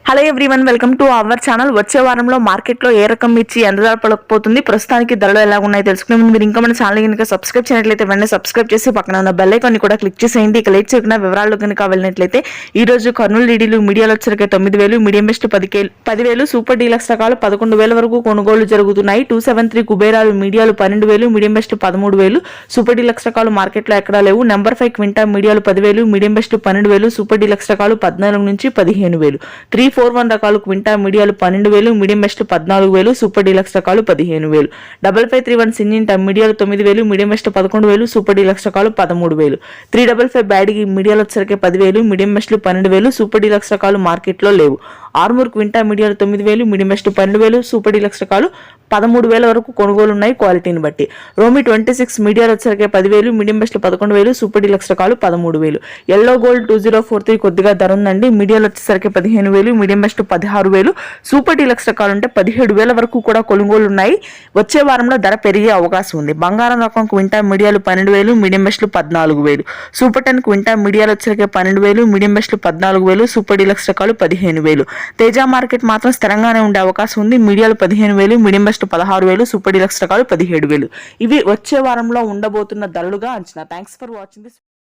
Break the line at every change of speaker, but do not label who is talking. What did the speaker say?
Hello everyone, welcome to our channel. వచ్చే వారంలో మార్కెట్లో ఏ రకం మిర్చి ఎంత ధర పడకపోతుంది, ప్రస్తుతానికి ధరలు ఎలా ఉన్నాయో తెలుసుకునే ముందు మీరు ఇంకా మన ఛానల్ కనుక సబ్స్క్రైబ్ చేయనట్లయితే వెంటనే సబ్స్క్రైబ్ చేసి పక్కన ఉన్న బెల్ ఐకాన్ కూడా క్లిక్ చేసేయండి. ఇక లేట్ చేయకుండా వివరాల్లో కనుక వెళ్ళినట్లయితే ఈ రోజు కర్నూలు డీడీలు మీడియాలో వచ్చరికి 9,000, మీడియం బెస్ట్ 10,000, సూపర్ డీలక్స్ రకాలు 11,000 వరకు కొనుగోలు జరుగుతున్నాయి. 273 కుబేరాలు మీడియాలు 12,000, మీడియం బెస్ట్ 13,000, సూపర్ డీలక్స్ రకాలు మార్కెట్లో ఎక్కడా లేవు. నెంబర్ 5 క్వింటా మీడియాలు 10,000, మీడియం బెస్ట్ 12,000, సూపర్ డీలక్స్ రకాలు 14 నుంచి 15,000. 341 రకాలు క్వింటా మీడియాలు 12,000, మీడియం బెస్ట్ 14,000, సూపర్ డీలక్స్ రకాలు 15,000. 5531 సిన్నింటా మీడియాలు 9,000, మీడియం బెస్ట్ 11,000, సూపర్ డీలక్స్ రకాలు 13,000. 355 బ్యాడీ మీడియాలు వచ్చరికి 10,000, మీడియం బెస్ట్ 12,000, సూపర్ డీలక్స్ రకాలు మార్కెట్లో లేవు. ఆర్మూర్ క్వింటా మీడియాలు 9,000, మీడియం బెస్ట్ 12,000, సూపర్ డీలక్స్ రకాలు 13,000 వరకు కొనుగోలు ఉన్నాయి క్వాలిటీని బట్టి. రోమి 26 మీడియాలు వచ్చరికి 10,000, మీడియం బెస్ట్ 11,000, సూపర్ డీలక్స్ రకాలు 13,000. ఎల్లో గోల్డ్ 2043 కొద్దిగా ధర ఉందండి. మీడియాలు వచ్చేసరికి 15,000, మీడియం బెస్ట్ 16,000, సూపర్ డీలక్స్ రకాలు అంటే 17,000 వరకు కూడా కొనుగోలు ఉన్నాయి. వచ్చే వారంలో ధర పెరిగే అవకాశం ఉంది. బంగారం రకం క్వింటా మీడియాలు 12,000, మీడియం బెస్ట్ 14,000, సూపర్ 10 క్వింటా మీడియాలు వచ్చరికి 12,000, మీడియం బెస్ట్ 14,000, సూపర్ డీలక్స్ రకాలు 15,000. తేజ మార్కెట్ మాత్రం స్థిరంగానే ఉండే అవకాశం ఉంది. మీడియాలు 15,000, మీడియం బెస్ట్ 16,000, సూపర్ డీలక్స్ రకాలు 17,000. ఇవి వచ్చే వారంలో ఉండబోతున్న ధరలుగా అంచనా. Thanks for watching this.